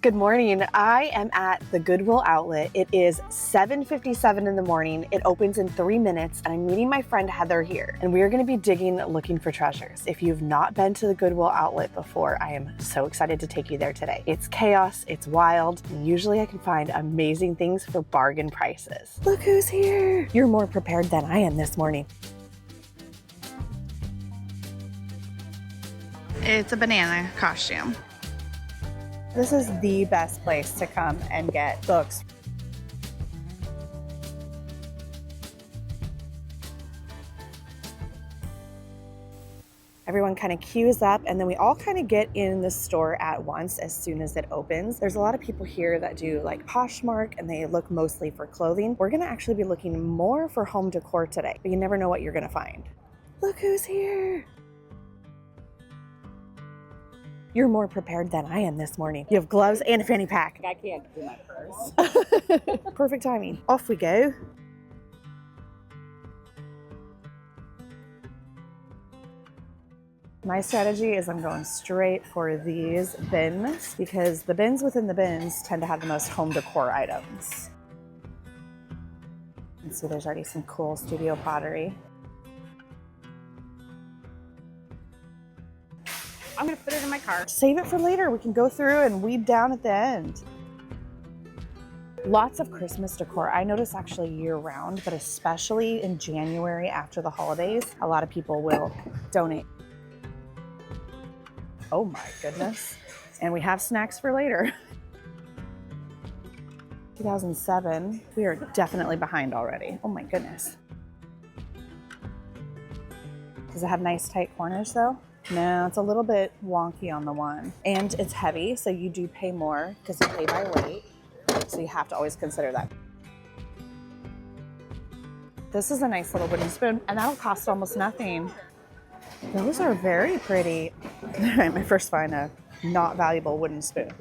Good morning. I am at the Goodwill outlet. It is 7:57 in the morning. It opens in 3 minutes and I'm meeting my friend Heather here. And we are going to be digging, looking for treasures. If you've not been to the Goodwill outlet before, I am so excited to take you there today. It's chaos, it's wild, and usually I can find amazing things for bargain prices. Look who's here. You're more prepared than I am this morning. It's a banana costume. This is the best place to come and get books. Everyone kind of queues up and then we all kind of get in the store at once as soon as it opens. There's a lot of people here that do like Poshmark and they look mostly for clothing. We're gonna actually be looking more for home decor today, but you never know what you're gonna find. Look who's here. You're more prepared than I am this morning. You have gloves and a fanny pack. I can't do my purse. Perfect timing. Off we go. My strategy is I'm going straight for these bins because the bins within the bins tend to have the most home decor items. And so there's already some cool studio pottery. I'm gonna put it in my car. Save it for later. We can go through and weed down at the end. Lots of Christmas decor. I notice actually year round, but especially in January after the holidays, a lot of people will donate. Oh my goodness. And we have snacks for later. 2007, we are definitely behind already. Oh my goodness. Does it have nice tight corners though? No, it's a little bit wonky on the one. And it's heavy, so you do pay more because you pay by weight. So you have to always consider that. This is a nice little wooden spoon, and that'll cost almost nothing. Those are very pretty. All right, my first find a not valuable wooden spoon.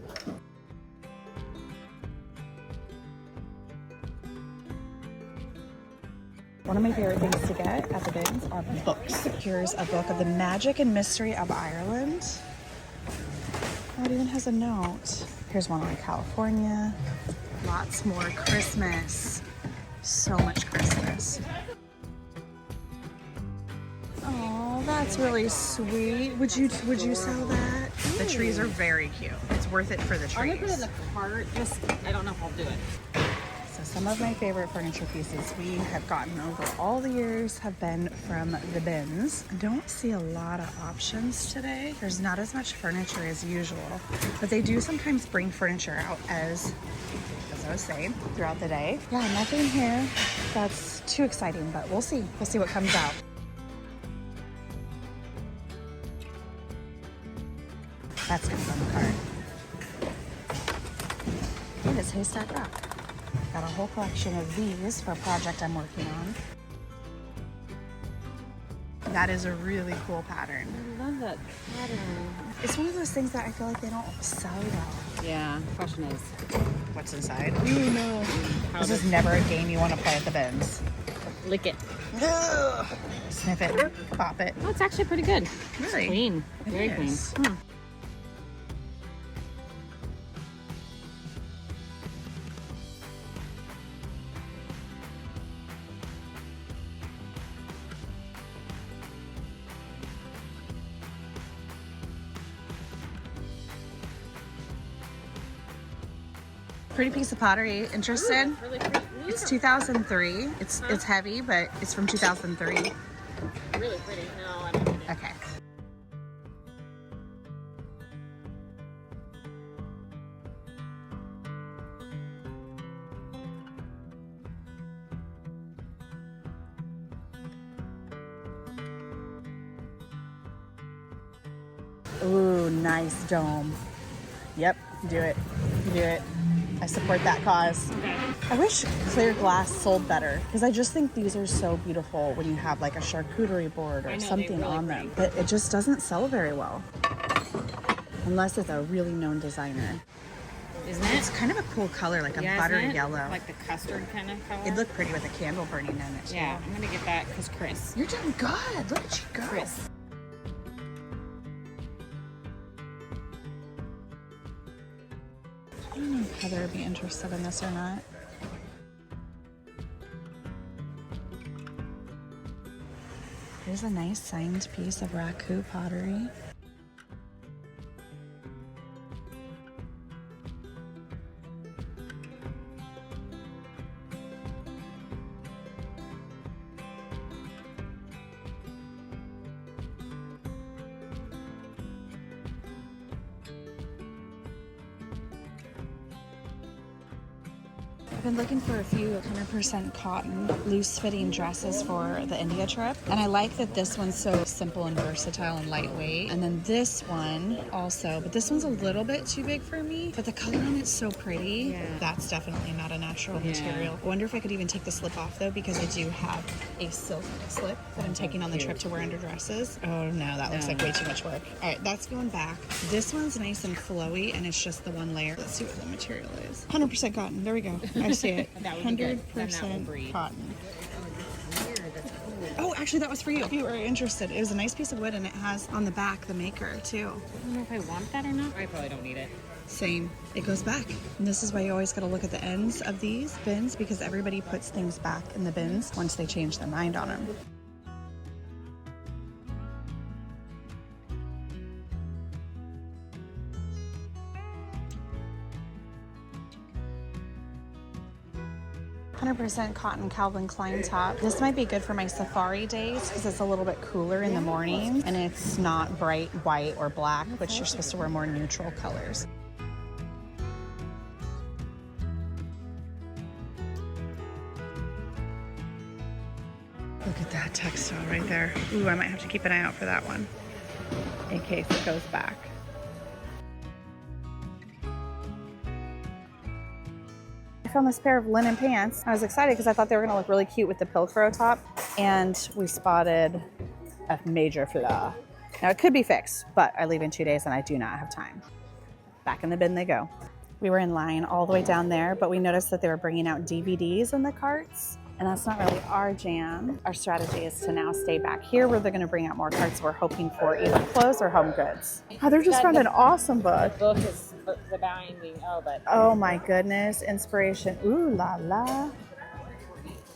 One of my favorite things to get at the bins are books. Here's a book of the Magic and Mystery of Ireland. Oh, it even has a note. Here's one on California. Lots more Christmas. So much Christmas. Oh, that's really sweet. Would you sell that? Ooh. The trees are very cute. It's worth it for the trees. I'm gonna put it in the cart. I don't know if I'll do it. So some of my favorite furniture pieces we have gotten over all the years have been from the bins. I don't see a lot of options today. There's not as much furniture as usual, but they do sometimes bring furniture out as I was saying, throughout the day. Yeah, nothing here that's too exciting, but we'll see. We'll see what comes out. That's gonna go in the cart. It is Haystack Rock. Got a whole collection of these for a project I'm working on. That is a really cool pattern. I love that pattern. It's one of those things that I feel like they don't sell well. Yeah, the question is, what's inside? Ooh, no. This is never a game you want to play at the bins. Lick it. Sniff it. Pop it. Oh, it's actually pretty good. Really? It's clean. It Very is. clean. Pretty piece of pottery. Interested? Ooh, really pretty. It's 2003. It's heavy, but it's from 2003. Really pretty. No, I don't need it. Okay. Ooh, nice dome. Yep, do it. Do it. I support that cause. Okay. I wish clear glass sold better because I just think these are so beautiful when you have like a charcuterie board or something on them. But it just doesn't sell very well unless it's a really known designer. Isn't it? It's kind of a cool color, like a butter yellow. Like the custard kind of color. It'd look pretty with a candle burning in it too. Yeah, I'm gonna get that because Chris. You're doing good. Look at you go. Chris. I don't know if Heather would be interested in this or not. Here's a nice signed piece of Raku pottery. I've been looking for a few 100% cotton, loose-fitting dresses for the India trip. And I like that this one's so simple and versatile and lightweight. And then this one also, but this one's a little bit too big for me. But the color on it's so pretty. Yeah. That's definitely not a natural material. I wonder if I could even take the slip off though, because I do have a silk slip that I'm taking on the trip to wear under dresses. Oh no, that looks like way too much work. All right, that's going back. This one's nice and flowy and it's just the one layer. Let's see what the material is. 100% cotton, there we go. I see it. 100% cotton. Oh, actually, that was for you. If you were interested, it was a nice piece of wood, and it has on the back the maker too. I don't know if I want that or not. I probably don't need it. Same. It goes back. And this is why you always got to look at the ends of these bins, because everybody puts things back in the bins once they change their mind on them. .100% cotton Calvin Klein top. This might be good for my safari days because it's a little bit cooler in the morning and it's not bright white or black, which you're supposed to wear more neutral colors. Look at that textile right there. Ooh, I might have to keep an eye out for that one in case it goes back. I found this pair of linen pants. I was excited because I thought they were gonna look really cute with the Pilcrow top, and we spotted a major flaw. Now it could be fixed, but I leave in 2 days and I do not have time. Back in the bin they go. We were in line all the way down there, but we noticed that they were bringing out DVDs in the carts, and that's not really our jam. Our strategy is to now stay back here where they're gonna bring out more carts. We're hoping for either clothes or home goods. Heather just found an awesome book. The book is the binding. Oh my goodness, inspiration. Ooh la la.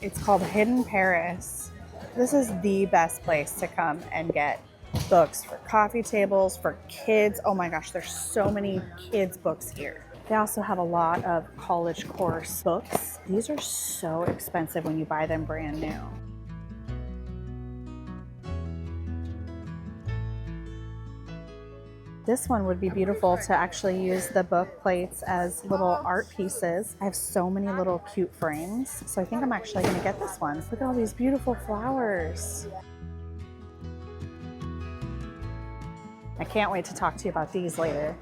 It's called Hidden Paris. This is the best place to come and get books for coffee tables, for kids. Oh my gosh, there's so many kids books here. They also have a lot of college course books. These are so expensive when you buy them brand new. This one would be beautiful to actually use the book plates as little art pieces. I have so many little cute frames, so I think I'm actually gonna get this one. Look at all these beautiful flowers. I can't wait to talk to you about these later.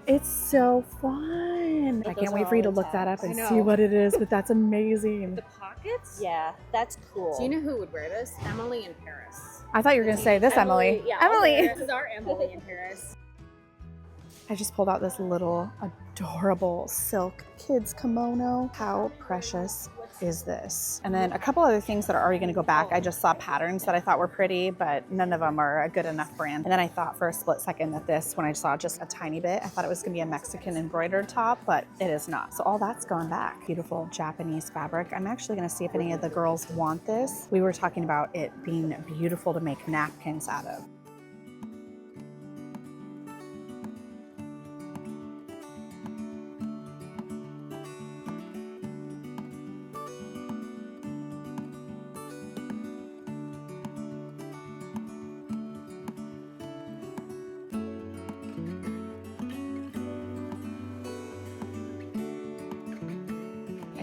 It's so fun. I can't wait for you to look that up and see what it is, but that's amazing. The pockets? Yeah, that's cool. Do you know who would wear this? Emily in Paris. I thought you were going to say this, Emily. Yeah, Emily. This is our Emily in Paris. I just pulled out this little adorable silk kids kimono. How precious is this? And then a couple other things that are already gonna go back. I just saw patterns that I thought were pretty, but none of them are a good enough brand. And then I thought for a split second that this, when I saw just a tiny bit, I thought it was gonna be a Mexican embroidered top, but it is not. So all that's gone back. Beautiful Japanese fabric. I'm actually gonna see if any of the girls want this. We were talking about it being beautiful to make napkins out of.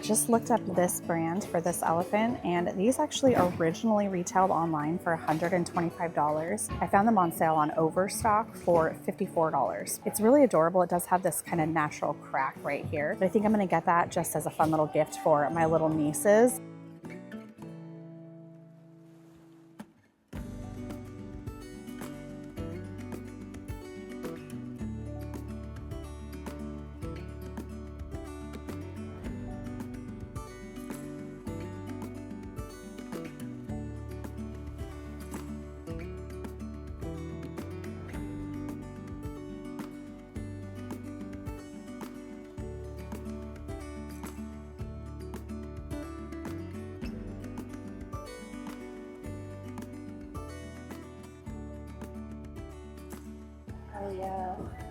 Just looked up this brand for this elephant, and these actually originally retailed online for $125. I found them on sale on Overstock for $54. It's really adorable. It does have this kind of natural crack right here, but I think I'm gonna get that just as a fun little gift for my little nieces.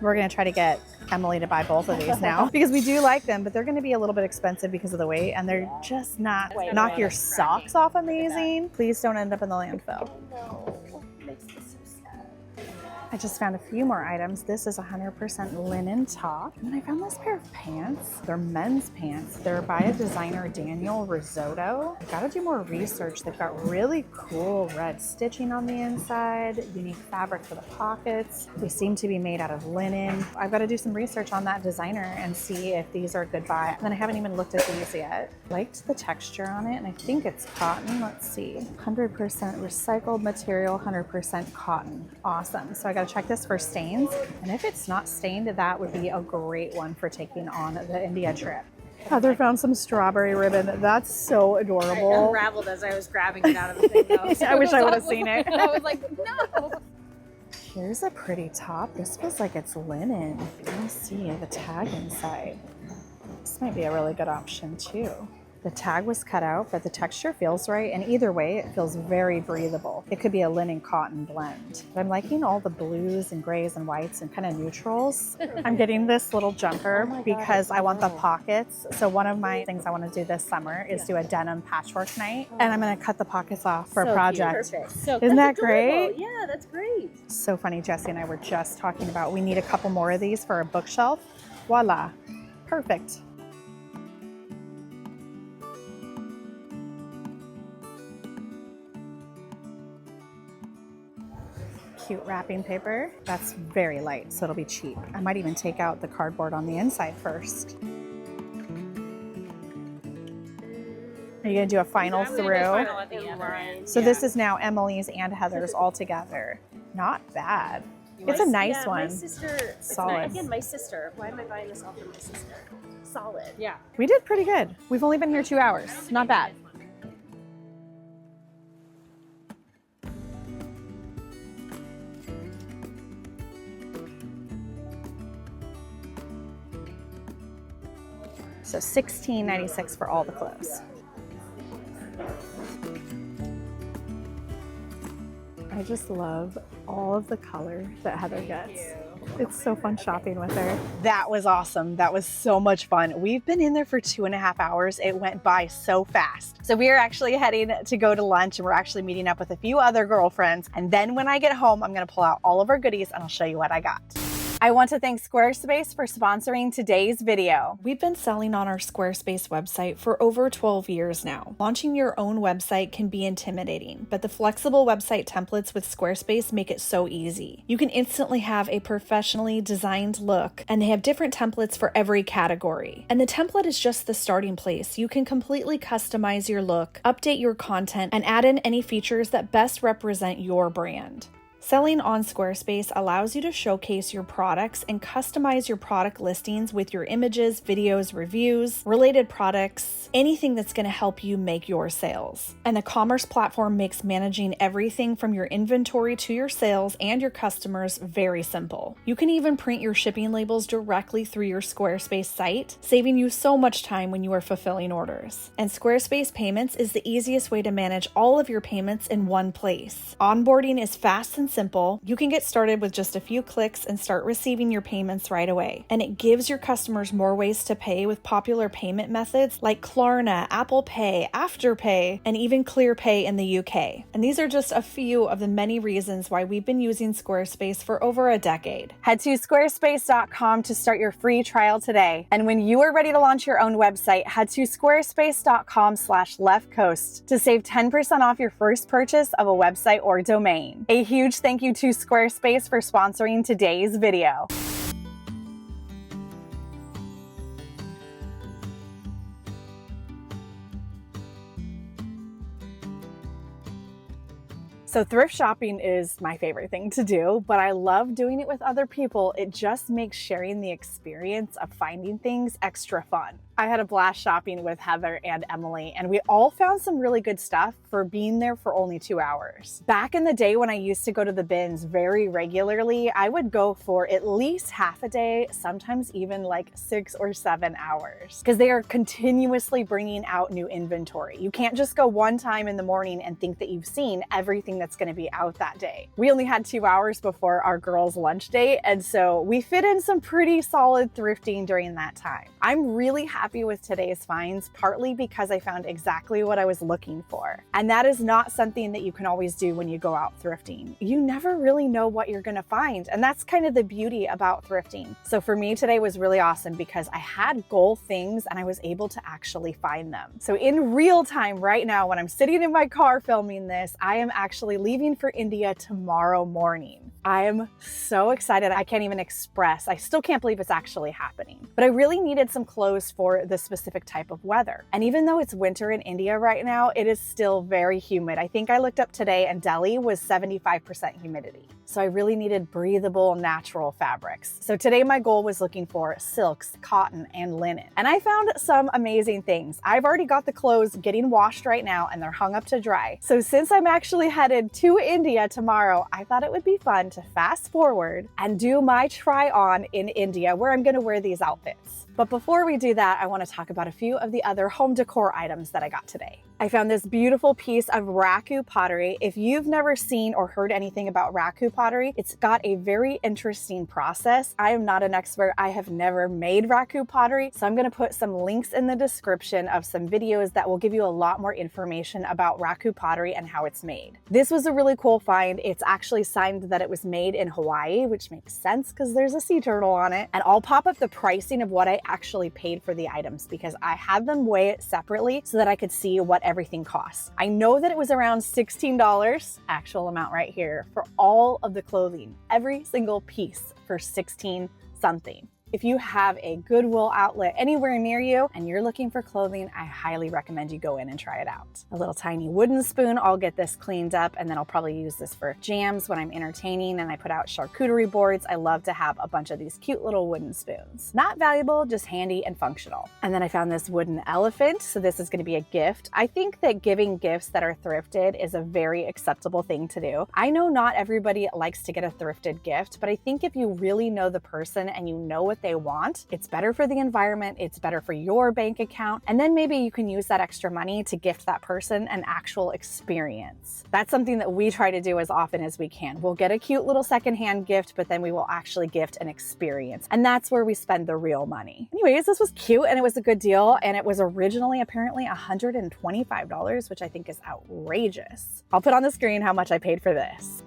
We're gonna try to get Emily to buy both of these now because we do like them, but they're gonna be a little bit expensive because of the weight, and they're just not knock your socks off amazing. Please don't end up in the landfill. No, makes this so sad. I just found a few more items. This is 100% linen top. And then I found this pair of pants. They're men's pants. They're by a designer, Daniel Risotto. I've got to do more research. They've got really cool red stitching on the inside, unique fabric for the pockets. They seem to be made out of linen. I've got to do some research on that designer and see if these are a good buy. And then I haven't even looked at these yet. Liked the texture on it, and I think it's cotton. Let's see. 100% recycled material, 100% cotton. Awesome. So I got to check this for stains, and if it's not stained, that would be a great one for taking on the India trip. Heather found some strawberry ribbon. That's so adorable. I unraveled as I was grabbing it out of the thing though. I wish I would have seen it. I was like, no. Here's a pretty top. This feels like it's linen. Let me see the tag inside. This might be a really good option too. The tag was cut out, but the texture feels right, and either way, it feels very breathable. It could be a linen cotton blend. But I'm liking all the blues and grays and whites and kind of neutrals. I'm getting this little jumper because I want the pockets. So one of my things I want to do this summer is do a denim patchwork night, and I'm going to cut the pockets off for a project. Perfect. So Isn't that great? Yeah, that's great. So funny, Jessie and I were just talking about we need a couple more of these for a bookshelf. Voila, perfect. Cute wrapping paper. That's very light, so it'll be cheap. I might even take out the cardboard on the inside first. Are you gonna do a final through? So this is now Emily's and Heather's all together. Not bad. It's a nice one. My sister, Solid. again, my sister. Why am I buying this all for my sister? Solid. Yeah. We did pretty good. We've only been here 2 hours. Not bad. So $16.96 for all the clothes. I just love all of the color that Heather gets. It's so fun shopping with her. That was awesome. That was so much fun. We've been in there for 2.5 hours. It went by so fast. So we are actually heading to go to lunch, and we're actually meeting up with a few other girlfriends. And then when I get home, I'm gonna pull out all of our goodies and I'll show you what I got. I want to thank Squarespace for sponsoring today's video. We've been selling on our Squarespace website for over 12 years now. Launching your own website can be intimidating, but the flexible website templates with Squarespace make it so easy. You can instantly have a professionally designed look, and they have different templates for every category. And the template is just the starting place. You can completely customize your look, update your content, and add in any features that best represent your brand. Selling on Squarespace allows you to showcase your products and customize your product listings with your images, videos, reviews, related products, anything that's going to help you make your sales. And the commerce platform makes managing everything from your inventory to your sales and your customers very simple. You can even print your shipping labels directly through your Squarespace site, saving you so much time when you are fulfilling orders. And Squarespace Payments is the easiest way to manage all of your payments in one place. Onboarding is fast and simple. You can get started with just a few clicks and start receiving your payments right away. And it gives your customers more ways to pay with popular payment methods like Klarna, Apple Pay, Afterpay, and even ClearPay in the UK. And these are just a few of the many reasons why we've been using Squarespace for over a decade. Head to squarespace.com to start your free trial today. And when you are ready to launch your own website, head to squarespace.com/leftcoast to save 10% off your first purchase of a website or domain. A huge thank you to Squarespace for sponsoring today's video. So thrift shopping is my favorite thing to do, but I love doing it with other people. It just makes sharing the experience of finding things extra fun. I had a blast shopping with Heather and Emily, and we all found some really good stuff for being there for only 2 hours. Back in the day when I used to go to the BINS very regularly, I would go for at least half a day, sometimes even like 6 or 7 hours, because they are continuously bringing out new inventory. You can't just go one time in the morning and think that you've seen everything that's that's going to be out that day. We only had 2 hours before our girls' lunch date, and so we fit in some pretty solid thrifting during that time. I'm really happy with today's finds, partly because I found exactly what I was looking for. And that is not something that you can always do when you go out thrifting. You never really know what you're going to find, and that's kind of the beauty about thrifting. So for me, today was really awesome because I had goal things and I was able to actually find them. So in real time right now, when I'm sitting in my car filming this, I am actually leaving for India tomorrow morning. I am so excited. I can't even express. I still can't believe it's actually happening. But I really needed some clothes for the specific type of weather. And even though it's winter in India right now, it is still very humid. I think I looked up today and Delhi was 75% humidity. So I really needed breathable, natural fabrics. So today my goal was looking for silks, cotton, and linen. And I found some amazing things. I've already got the clothes getting washed right now and they're hung up to dry. So since I'm actually headed to India tomorrow, I thought it would be fun to fast forward and do my try on in India where I'm gonna wear these outfits. But before we do that, I want to talk about a few of the other home decor items that I got today. I found this beautiful piece of Raku pottery. If you've never seen or heard anything about Raku pottery, it's got a very interesting process. I am not an expert. I have never made Raku pottery, so I'm going to put some links in the description of some videos that will give you a lot more information about Raku pottery and how it's made. This was a really cool find. It's actually signed that it was made in Hawaii, which makes sense because there's a sea turtle on it. And I'll pop up the pricing of what I actually paid for the items because I had them weigh it separately so that I could see what everything costs. I know that it was around $16, actual amount right here, for all of the clothing, every single piece for 16 something. If you have a Goodwill outlet anywhere near you and you're looking for clothing, I highly recommend you go in and try it out. A little tiny wooden spoon, I'll get this cleaned up and then I'll probably use this for jams when I'm entertaining and I put out charcuterie boards. I love to have a bunch of these cute little wooden spoons. Not valuable, just handy and functional. And then I found this wooden elephant. So this is going to be a gift. I think that giving gifts that are thrifted is a very acceptable thing to do. I know not everybody likes to get a thrifted gift, but I think if you really know the person and you know what they want, it's better for the environment, it's better for your bank account, and then maybe you can use that extra money to gift that person an actual experience. That's something that we try to do as often as we can. We'll get a cute little secondhand gift, but then we will actually gift an experience, and that's where we spend the real money. Anyways, this was cute and it was a good deal, and it was originally apparently $125, which I think is outrageous. I'll put on the screen how much I paid for this.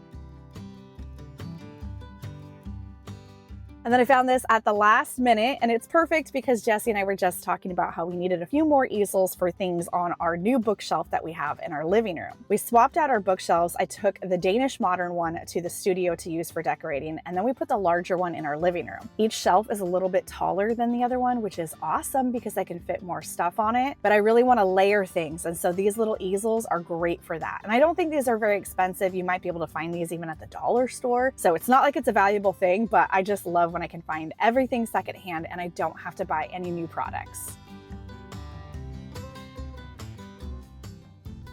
And then I found this at the last minute, and it's perfect because Jesse and I were just talking about how we needed a few more easels for things on our new bookshelf that we have in our living room. We swapped out our bookshelves. I took the Danish modern one to the studio to use for decorating, and then we put the larger one in our living room. Each shelf is a little bit taller than the other one, which is awesome because I can fit more stuff on it, but I really want to layer things, and so these little easels are great for that. And I don't think these are very expensive. You might be able to find these even at the dollar store, so it's not like it's a valuable thing, but I just love when I can find everything secondhand and I don't have to buy any new products.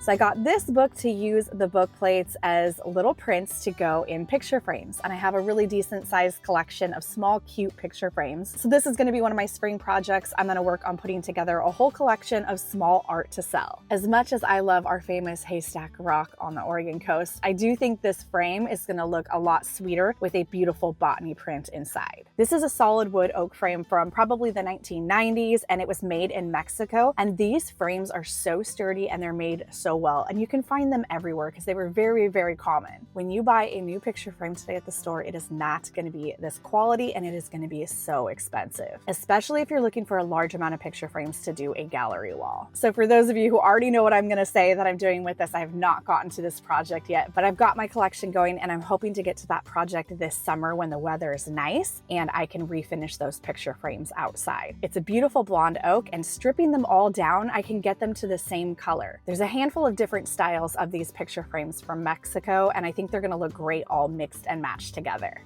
So I got this book to use the book plates as little prints to go in picture frames. And I have a really decent sized collection of small, cute picture frames. So this is going to be one of my spring projects. I'm going to work on putting together a whole collection of small art to sell. As much as I love our famous haystack rock on the Oregon coast, I do think this frame is going to look a lot sweeter with a beautiful botany print inside. This is a solid wood oak frame from probably the 1990s, and it was made in Mexico. And these frames are so sturdy and they're made so well, and you can find them everywhere because they were very, very common. When you buy a new picture frame today at the store, it is not going to be this quality and it is going to be so expensive, especially if you're looking for a large amount of picture frames to do a gallery wall. So for those of you who already know what I'm going to say that I'm doing with this, I have not gotten to this project yet, but I've got my collection going and I'm hoping to get to that project this summer when the weather is nice and I can refinish those picture frames outside. It's a beautiful blonde oak, and stripping them all down, I can get them to the same color. There's a handful of different styles of these picture frames from Mexico, and I think they're going to look great all mixed and matched together.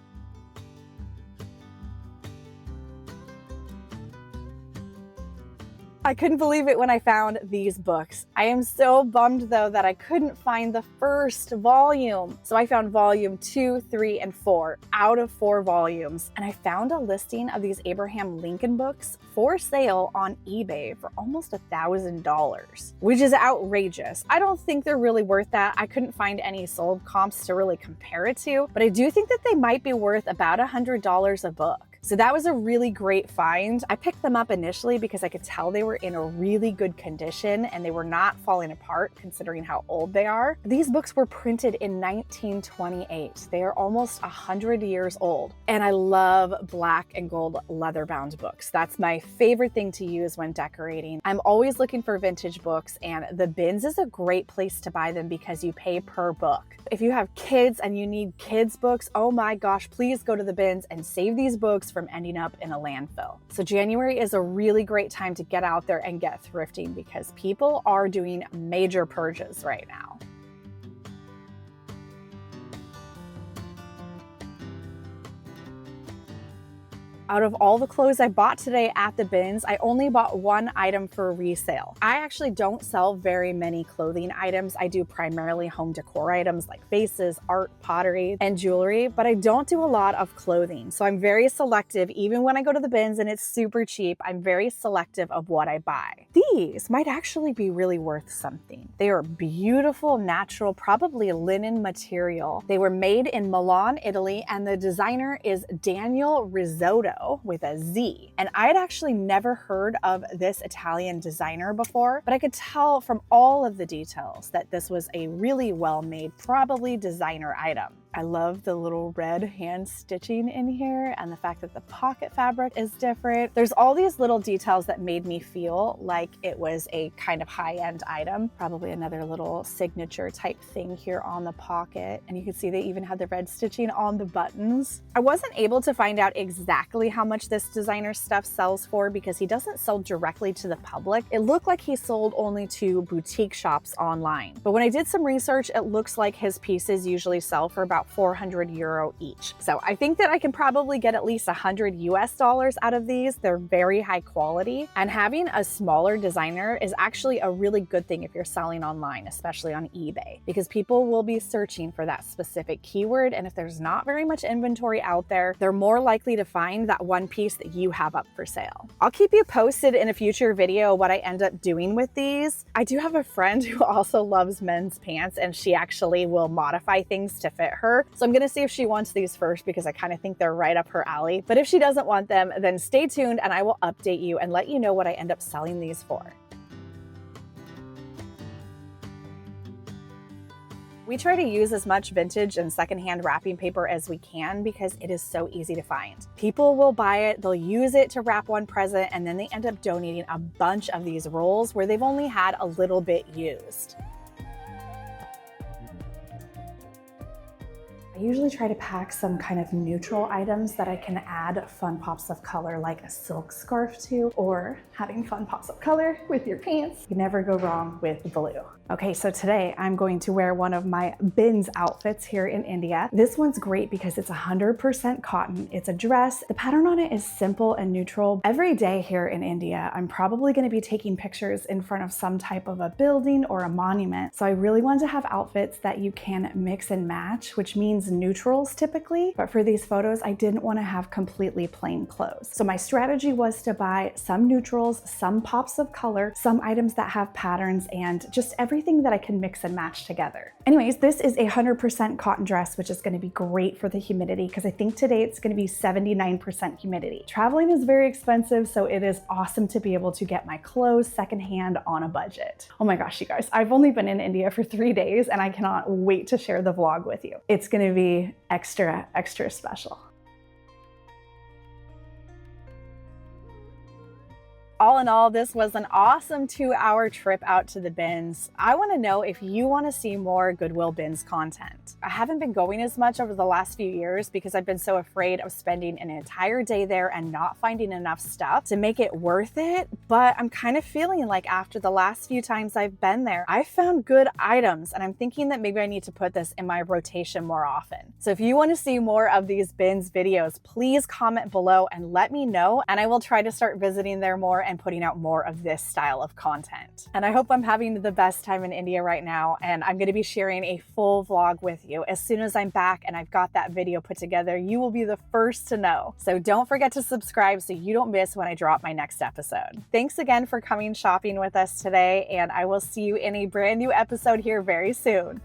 I couldn't believe it when I found these books. I am so bummed though that I couldn't find the first volume. So I found volume 2, 3, and 4 out of 4 volumes. And I found a listing of these Abraham Lincoln books for sale on eBay for almost $1,000, which is outrageous. I don't think they're really worth that. I couldn't find any sold comps to really compare it to, but I do think that they might be worth about $100 a book. So that was a really great find. I picked them up initially because I could tell they were in a really good condition and they were not falling apart considering how old they are. These books were printed in 1928. They are almost 100 years old. And I love black and gold leather-bound books. That's my favorite thing to use when decorating. I'm always looking for vintage books, and the BINS is a great place to buy them because you pay per book. If you have kids and you need kids books, oh my gosh, please go to the BINS and save these books from ending up in a landfill. So January is a really great time to get out there and get thrifting because people are doing major purges right now. Out of all the clothes I bought today at the BINS, I only bought one item for resale. I actually don't sell very many clothing items. I do primarily home decor items like vases, art, pottery, and jewelry, but I don't do a lot of clothing. So I'm very selective. Even when I go to the BINS and it's super cheap, I'm very selective of what I buy. These might actually be really worth something. They are beautiful, natural, probably linen material. They were made in Milan, Italy, and the designer is Daniel Risotto with a Z. And I'd actually never heard of this Italian designer before, but I could tell from all of the details that this was a really well-made, probably designer item. I love the little red hand stitching in here and the fact that the pocket fabric is different. There's all these little details that made me feel like it was a kind of high-end item. Probably another little signature type thing here on the pocket. And you can see they even had the red stitching on the buttons. I wasn't able to find out exactly how much this designer stuff sells for because he doesn't sell directly to the public. It looked like he sold only to boutique shops online. But when I did some research, it looks like his pieces usually sell for about €400 each. So I think that I can probably get at least $100 out of these. They're very high quality, and having a smaller designer is actually a really good thing if you're selling online, especially on eBay, because people will be searching for that specific keyword. And if there's not very much inventory out there, they're more likely to find that one piece that you have up for sale. I'll keep you posted in a future video what I end up doing with these. I do have a friend who also loves men's pants, and she actually will modify things to fit her. So I'm gonna see if she wants these first because I kind of think they're right up her alley. But if she doesn't want them, then stay tuned and I will update you and let you know what I end up selling these for. We try to use as much vintage and secondhand wrapping paper as we can because it is so easy to find. People will buy it, they'll use it to wrap one present, and then they end up donating a bunch of these rolls where they've only had a little bit used. I usually try to pack some kind of neutral items that I can add fun pops of color like a silk scarf to, or having fun pops of color with your pants. You never go wrong with blue. Okay, so today I'm going to wear one of my BINS outfits here in India. This one's great because it's 100% cotton. It's a dress. The pattern on it is simple and neutral. Every day here in India, I'm probably gonna be taking pictures in front of some type of a building or a monument. So I really want to have outfits that you can mix and match, which means neutrals typically. But for these photos, I didn't want to have completely plain clothes. So my strategy was to buy some neutrals, some pops of color, some items that have patterns, and just everything that I can mix and match together. Anyways, this is a 100% cotton dress, which is going to be great for the humidity because I think today it's going to be 79% humidity. Traveling is very expensive, so it is awesome to be able to get my clothes secondhand on a budget. Oh my gosh, you guys, I've only been in India for 3 days and I cannot wait to share the vlog with you. It's going to be extra special. All in all, this was an awesome 2-hour trip out to the BINS. I want to know if you want to see more Goodwill BINS content. I haven't been going as much over the last few years because I've been so afraid of spending an entire day there and not finding enough stuff to make it worth it. But I'm kind of feeling like after the last few times I've been there, I found good items, and I'm thinking that maybe I need to put this in my rotation more often. So if you want to see more of these BINS videos, please comment below and let me know, and I will try to start visiting there more and putting out more of this style of content. And I hope I'm having the best time in India right now, and I'm going to be sharing a full vlog with you. As soon as I'm back and I've got that video put together, you will be the first to know. So don't forget to subscribe so you don't miss when I drop my next episode. Thanks again for coming shopping with us today, and I will see you in a brand new episode here very soon.